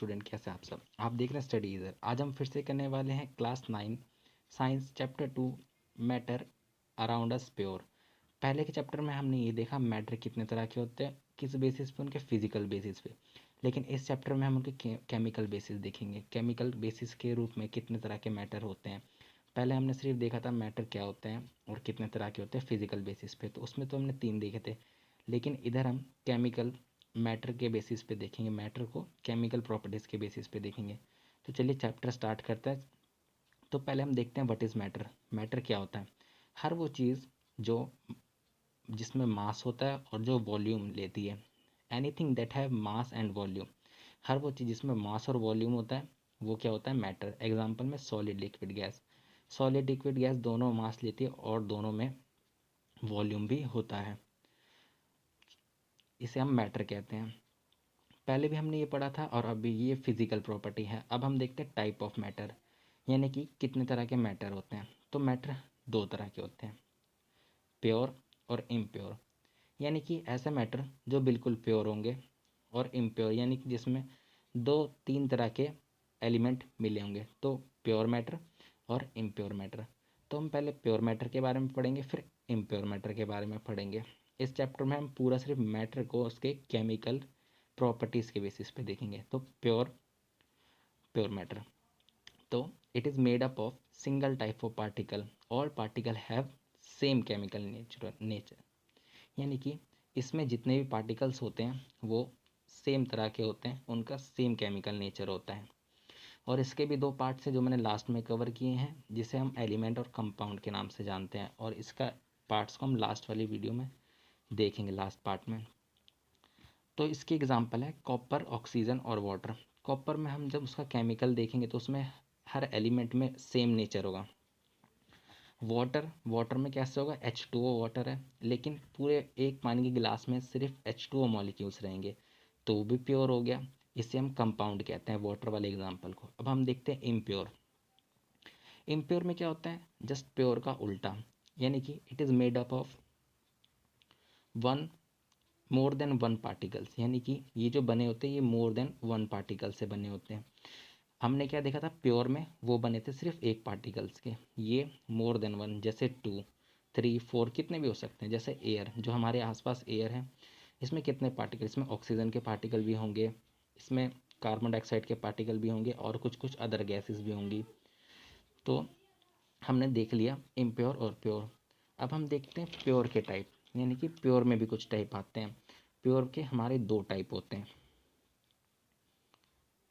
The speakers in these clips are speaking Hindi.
स्टूडेंट, कैसे आप सब। आप देख रहे हैं स्टडी इधर। आज हम फिर से करने वाले हैं class 9 science chapter 2 matter around us pure. पहले के चैप्टर में हमने ये देखा मैटर कितने तरह के होते हैं, किस बेसिस पे, उनके फिजिकल बेसिस पे। लेकिन इस चैप्टर में हम उनके केमिकल बेसिस देखेंगे, केमिकल बेसिस के रूप में कितने तरह के मैटर होते हैं। पहले हमने सिर्फ देखा था मैटर क्या होते हैं और कितने तरह के होते हैं फिजिकल बेसिस पे, तो उसमें तो हमने 3 देखे थे। लेकिन इधर हम केमिकल मैटर के बेसिस पे देखेंगे, मैटर को केमिकल प्रॉपर्टीज़ के बेसिस पे देखेंगे। तो चलिए चैप्टर स्टार्ट करते हैं। तो पहले हम देखते हैं व्हाट इज़ मैटर। मैटर क्या होता है? हर वो चीज़ जो जिसमें मास होता है और जो वॉल्यूम लेती है। Anything that have mass and volume. हर वो चीज़ जिसमें मास और वॉल्यूम होता है वो क्या होता है? मैटर। एग्जाम्पल में solid liquid gas. Solid liquid gas दोनों मास लेती है और दोनों में वॉल्यूम भी होता है, इसे हम मैटर कहते हैं। पहले भी हमने ये पढ़ा था और अभी ये फिजिकल प्रॉपर्टी है। अब हम देखते हैं टाइप ऑफ मैटर, यानी कि कितने तरह के मैटर होते हैं। तो मैटर 2 तरह के होते हैं, प्योर और इम्प्योर। यानी कि ऐसे मैटर जो बिल्कुल प्योर होंगे, और इम्प्योर यानी कि जिसमें 2-3 तरह के एलिमेंट मिले होंगे। तो प्योर मैटर और इम्प्योर मैटर। तो हम पहले प्योर मैटर के बारे में पढ़ेंगे, फिर इम्प्योर मैटर के बारे में पढ़ेंगे। इस चैप्टर में हम पूरा सिर्फ मैटर को उसके केमिकल प्रॉपर्टीज़ के बेसिस पे देखेंगे। तो प्योर मैटर, तो it is made up of single type of particle. All particle have same chemical nature. यानी कि इसमें जितने भी पार्टिकल्स होते हैं वो सेम तरह के होते हैं, उनका सेम केमिकल नेचर होता है। और इसके भी 2 पार्ट्स हैं जो मैंने लास्ट में कवर किए हैं, जिसे हम एलिमेंट और कंपाउंड के नाम से जानते हैं। और इसका पार्ट्स को हम लास्ट वाली वीडियो में देखेंगे, लास्ट पार्ट में। तो इसकी एग्जांपल है कॉपर, ऑक्सीजन और वाटर। कॉपर में हम जब उसका केमिकल देखेंगे तो उसमें हर एलिमेंट में सेम नेचर होगा। वाटर में कैसे होगा? H2O वाटर है, लेकिन पूरे एक पानी के गिलास में सिर्फ H2O मॉलिक्यूल्स रहेंगे, तो वो भी प्योर हो गया। इसे हम कंपाउंड कहते हैं, वाटर वाले एग्जांपल को। अब हम देखते हैं इम्प्योर। इम्प्योर में क्या होता है? जस्ट प्योर का उल्टा, यानी कि it is made up of one more than one particles. यानी कि ये जो बने होते हैं ये मोर देन वन पार्टिकल से बने होते हैं। हमने क्या देखा था? प्योर में वो बने थे सिर्फ एक पार्टिकल्स के, ये मोर देन वन, जैसे 2, 3, 4 कितने भी हो सकते हैं। जैसे एयर, जो हमारे आसपास एयर है, इसमें कितने पार्टिकल? इसमें ऑक्सीजन के पार्टिकल भी होंगे, इसमें कार्बन डाइऑक्साइड के पार्टिकल भी होंगे और कुछ कुछ अदर गैसेस भी होंगी। तो हमने देख लिया इम्प्योर और प्योर। अब हम देखते हैं प्योर के टाइप, यानी कि प्योर में भी कुछ टाइप आते हैं। प्योर के हमारे 2 टाइप होते हैं।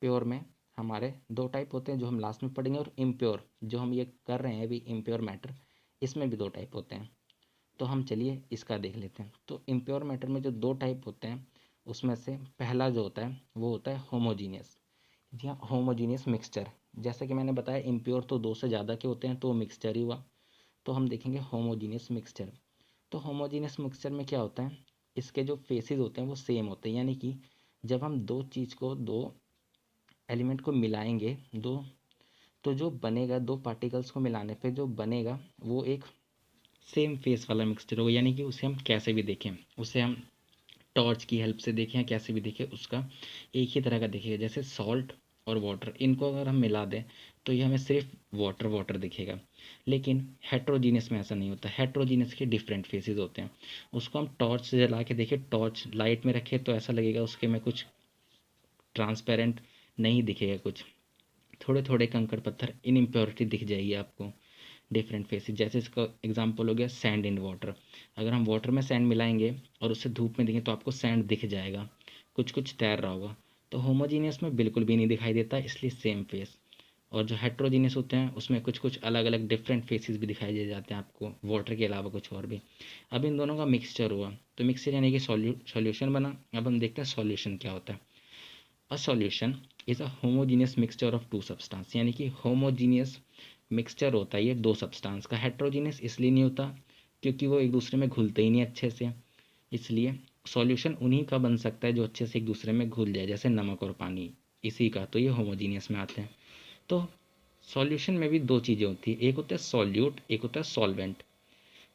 प्योर में हमारे 2 टाइप होते हैं जो हम लास्ट में पढ़ेंगे। और इम्प्योर जो हम ये कर रहे हैं अभी, इम्प्योर मैटर, इसमें भी 2 टाइप होते हैं। तो हम चलिए इसका देख लेते हैं। तो इम्प्योर मैटर में जो 2 टाइप होते हैं उसमें से पहला जो होता है वो होता है होमोजीनियस। जी हाँ, होमोजीनियस मिक्सचर। जैसा कि मैंने बताया इम्प्योर तो 2 से ज़्यादा के होते हैं, तो वो मिक्सचर ही हुआ। तो हम देखेंगे होमोजीनियस मिक्सचर। तो होमोजीनियस मिक्सचर में क्या होता है? इसके जो फेसेस होते हैं वो सेम होते हैं। यानी कि जब हम दो एलिमेंट को मिलाएंगे, तो जो बनेगा, 2 पार्टिकल्स को मिलाने पे जो बनेगा वो एक सेम फेस वाला मिक्सचर होगा। यानी कि उसे हम कैसे भी देखें, उसे हम टॉर्च की हेल्प से देखें या कैसे भी देखें, उसका एक ही तरह का दिखेगा। जैसे सॉल्ट और वाटर, इनको अगर हम मिला दें तो ये हमें सिर्फ वाटर वाटर दिखेगा। लेकिन हेट्रोजीनियस में ऐसा नहीं होता। हेट्रोजीनियस के डिफरेंट फेसेस होते हैं। उसको हम टॉर्च से जला के देखें, टॉर्च लाइट में रखें तो ऐसा लगेगा उसके में कुछ ट्रांसपेरेंट नहीं दिखेगा, कुछ थोड़े थोड़े कंकड़ पत्थर, इन इम्प्योरिटी दिख जाएगी आपको, डिफरेंट फेसेस। जैसे इसका एग्जांपल हो गया सैंड इन वाटर। अगर हम वाटर में सैंड मिलाएंगे और उसे धूप में देखें तो आपको सैंड दिख जाएगा, कुछ कुछ तैर रहा होगा। तो होमोजीनियस में बिल्कुल भी नहीं दिखाई देता, इसलिए सेम फेस। और जो हेट्रोजीनियस होते हैं उसमें कुछ कुछ अलग अलग डिफरेंट फेसेस भी दिखाई दे जाते हैं आपको, वाटर के अलावा कुछ और भी। अब इन दोनों का मिक्सचर हुआ, तो मिक्सचर यानी कि सॉल्यूशन बना। अब हम देखते हैं सॉल्यूशन क्या होता है। A solution is a homogeneous mixture of 2 substance. यानी कि होमोजीनियस मिक्सचर होता है ये 2 सब्सटेंस का। हेट्रोजीनियस इसलिए नहीं होता क्योंकि वो एक दूसरे में घुलते ही नहीं अच्छे से, इसलिए सॉल्यूशन उन्हीं का बन सकता है जो अच्छे से एक दूसरे में घुल जाए, जैसे नमक और पानी, इसी का। तो ये होमोजीनियस में आते हैं। तो सॉल्यूशन में भी 2 चीज़ें होती है, एक होता है सॉल्यूट, एक होता है सॉल्वेंट।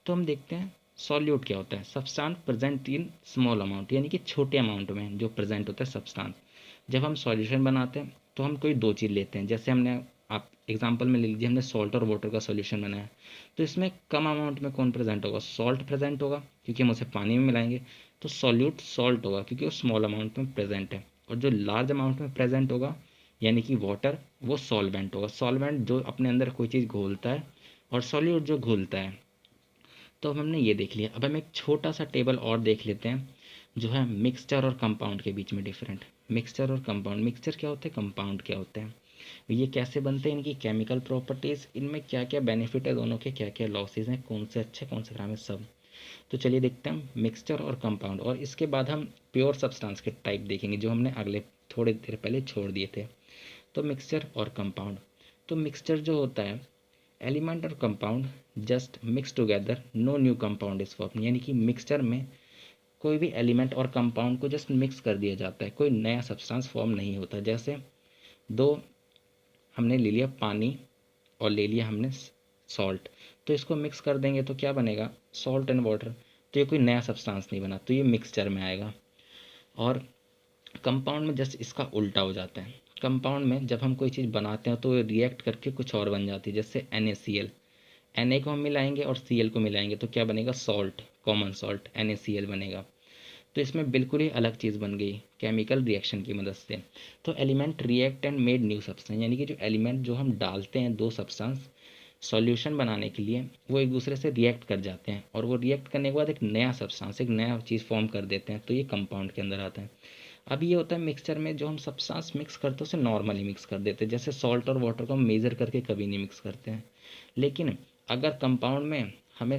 तो हम देखते हैं सॉल्यूट क्या होता है। Substance present in small amount, यानी कि छोटे अमाउंट में जो प्रेजेंट होता है सब्सटेंस। जब हम सॉल्यूशन बनाते हैं तो हम कोई दो चीज़ लेते हैं, जैसे हमने आप एग्जांपल में ले लीजिए, हमने सॉल्ट और वाटर का सॉल्यूशन बनाया, तो इसमें कम अमाउंट में कौन प्रेजेंट होगा, सॉल्ट प्रेजेंट होगा क्योंकि हम उसे पानी में मिलाएंगे, तो सॉल्यूट सॉल्ट होगा क्योंकि वो स्मॉल अमाउंट में प्रेजेंट है। और जो लार्ज अमाउंट में प्रेजेंट होगा यानी कि वाटर, वो सॉल्वेंट होगा। सॉल्वेंट जो अपने अंदर कोई चीज़ घोलता है और सॉल्यूट जो घुलता है। तो अब हमने ये देख लिया, अब हम एक छोटा सा टेबल और देख लेते हैं जो है मिक्सचर और कंपाउंड के बीच में डिफरेंट। मिक्सचर और कंपाउंड, मिक्सचर क्या होता है, कंपाउंड क्या होते हैं, ये कैसे बनते हैं, इनकी केमिकल प्रॉपर्टीज़, इनमें क्या क्या बेनिफिट है दोनों के, क्या क्या लॉसेज हैं, कौन से अच्छे कौन से खराब है, सब। तो चलिए देखते हैं मिक्सचर और कंपाउंड, और इसके बाद हम प्योर सब्सटेंस के टाइप देखेंगे जो हमने अगले थोड़ी देर पहले छोड़ दिए थे। तो मिक्सचर और कंपाउंड, तो मिक्सचर जो होता है, एलिमेंट और compound just mix together, no new compound is form, यानी कि मिक्सचर में कोई भी एलिमेंट और कंपाउंड को जस्ट मिक्स कर दिया जाता है, कोई नया सब्सटेंस फॉर्म नहीं होता। जैसे दो हमने ले लिया पानी और ले लिया हमने सॉल्ट, तो इसको मिक्स कर देंगे तो क्या बनेगा, सॉल्ट एंड वाटर, तो ये कोई नया सब्सटेंस नहीं बना, तो ये मिक्सचर में आएगा। और कंपाउंड में जस्ट इसका उल्टा हो जाता है। कंपाउंड में जब हम कोई चीज़ बनाते हैं तो ये रिएक्ट करके कुछ और बन जाती है, जैसे NaCl, Na को हम मिलाएंगे और Cl को मिलाएंगे तो क्या बनेगा, सॉल्ट, कॉमन सॉल्ट NaCl बनेगा। तो इसमें बिल्कुल ही अलग चीज़ बन गई केमिकल रिएक्शन की मदद से। तो element react and made new substance, यानी कि जो एलिमेंट जो हम डालते हैं दो सब्सटेंस सॉल्यूशन बनाने के लिए, वो एक दूसरे से रिएक्ट कर जाते हैं और वो रिएक्ट करने के बाद एक नया सब्सटेंस, एक नया चीज़ फॉर्म कर देते हैं, तो ये कंपाउंड के अंदर आता है। अब ये होता है मिक्सचर में, जो हम सब्सटेंस मिक्स करते हैं उसे नॉर्मली मिक्स कर देते हैं, जैसे सॉल्ट और वाटर को हम मेज़र करके कभी नहीं मिक्स करते हैं। लेकिन अगर कंपाउंड में हमें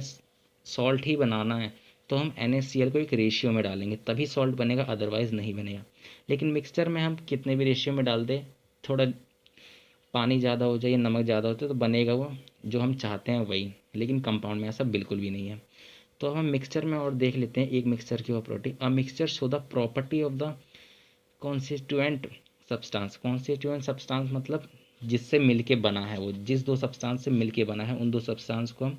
सॉल्ट ही बनाना है तो हम NaCl को एक रेशियो में डालेंगे तभी सॉल्ट बनेगा, अदरवाइज़ नहीं बनेगा। लेकिन मिक्सचर में हम कितने भी रेशियो में डाल दें, थोड़ा पानी ज़्यादा हो जाए या नमक ज़्यादा होता है तो बनेगा वो जो हम चाहते हैं वही, लेकिन कंपाउंड में ऐसा बिल्कुल भी नहीं है। तो अब हम मिक्सचर में और देख लेते हैं एक मिक्सचर की property. A mixture show the property of the constituent substance. Constituent substance मतलब जिससे मिलके बना है, वो जिस दो सब्सटेंस से मिलके बना है उन दो सब्सटेंस को हम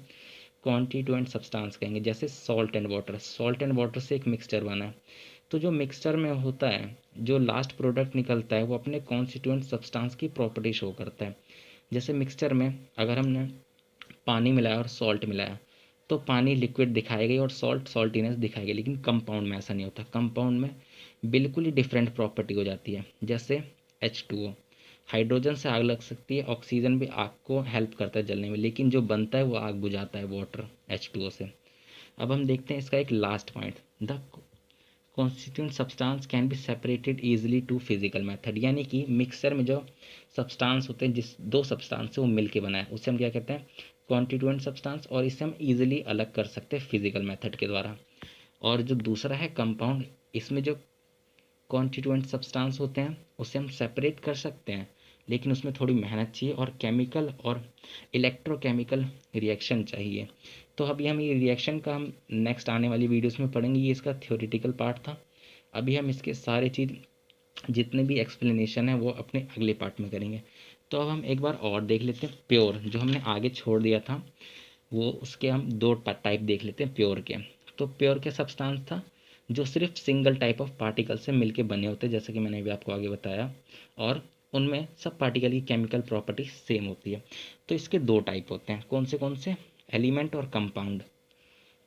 कॉन्स्टिट्यूएंट सब्सटेंस कहेंगे। जैसे salt and water, salt and water से एक मिक्सचर बना है, तो जो मिक्सचर में होता है जो लास्ट प्रोडक्ट निकलता है वो अपने कॉन्स्टिट्यूएंट सब्सटेंस की प्रॉपर्टी शो करता है। जैसे मिक्सचर में अगर हमने पानी मिलाया और सॉल्ट मिलाया तो पानी लिक्विड दिखाएगा और सॉल्ट सॉल्टीनेस दिखाएगा, लेकिन कंपाउंड में ऐसा नहीं होता। कंपाउंड में बिल्कुल ही डिफरेंट प्रॉपर्टी हो जाती है। जैसे H2O, हाइड्रोजन से आग लग सकती है, ऑक्सीजन भी आग को हेल्प करता है जलने में, लेकिन जो बनता है वो आग बुझाता है वाटर H2O से। अब हम देखते हैं इसका एक last point, the constituent substance can be separated easily to physical method, यानी कि मिक्सचर में जो सब्सटेंस होते हैं जिस दो सब्सटेंस से वो मिलके बना है उसे हम क्या कहते हैं, कॉन्स्टिट्यूएंट सब्सटेंस, और इसे हम ईजिली अलग कर सकते हैं फिजिकल मेथड के द्वारा। और जो दूसरा है कंपाउंड, इसमें जो कॉन्स्टिट्यूएंट सब्सटेंस होते हैं उसे हम सेपरेट कर सकते हैं, लेकिन उसमें थोड़ी मेहनत चाहिए और केमिकल और इलेक्ट्रोकेमिकल रिएक्शन चाहिए। तो अभी हम ये रिएक्शन का हम नेक्स्ट आने वाली वीडियोस में पढ़ेंगे, ये इसका थ्योरेटिकल पार्ट था। अभी हम इसके सारे चीज़ जितने भी एक्सप्लेनेशन है वो अपने अगले पार्ट में करेंगे। तो अब हम एक बार और देख लेते हैं प्योर, जो हमने आगे छोड़ दिया था वो उसके हम दो टाइप देख लेते हैं प्योर के। तो प्योर के सब्सटेंस था जो सिर्फ सिंगल टाइप ऑफ पार्टिकल से मिलके बने होते हैं, जैसे कि मैंने अभी आपको आगे बताया, और उनमें सब पार्टिकल की केमिकल प्रॉपर्टी सेम होती है। तो इसके दो टाइप होते हैं, कौन से, एलिमेंट और कंपाउंड।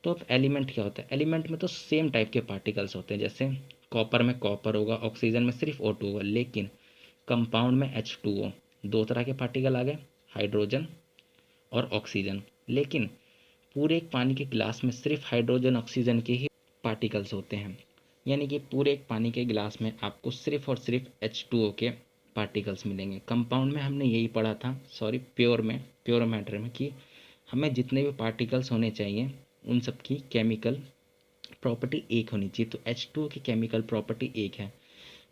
तो अब एलिमेंट क्या होता है, एलिमेंट में तो सेम टाइप के पार्टिकल्स होते हैं, जैसे कॉपर में कॉपर होगा, ऑक्सीजन में सिर्फ O2 होगा, लेकिन कंपाउंड में H2O, दो तरह के पार्टिकल आ गए, हाइड्रोजन और ऑक्सीजन। लेकिन पूरे एक पानी के गिलास में सिर्फ हाइड्रोजन ऑक्सीजन के ही पार्टिकल्स होते हैं, यानी कि पूरे एक पानी के गिलास में आपको सिर्फ और सिर्फ H2O के पार्टिकल्स मिलेंगे। कंपाउंड में हमने यही पढ़ा था, सॉरी प्योर में, प्योर मैटर में, कि हमें जितने भी पार्टिकल्स होने चाहिए उन सब की केमिकल प्रॉपर्टी एक होनी चाहिए। तो H2O की केमिकल प्रॉपर्टी एक है।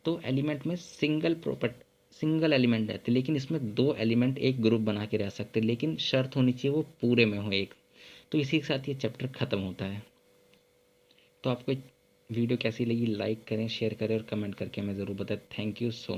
तो एलिमेंट में सिंगल एलिमेंट रहते, लेकिन इसमें दो एलिमेंट एक ग्रुप बना के रह सकते, लेकिन शर्त होनी चाहिए वो पूरे में हो एक। तो इसी के साथ ये चैप्टर ख़त्म होता है। तो आपको वीडियो कैसी लगी, लाइक करें, शेयर करें और कमेंट करके हमें ज़रूर बताएं। Thank you so much.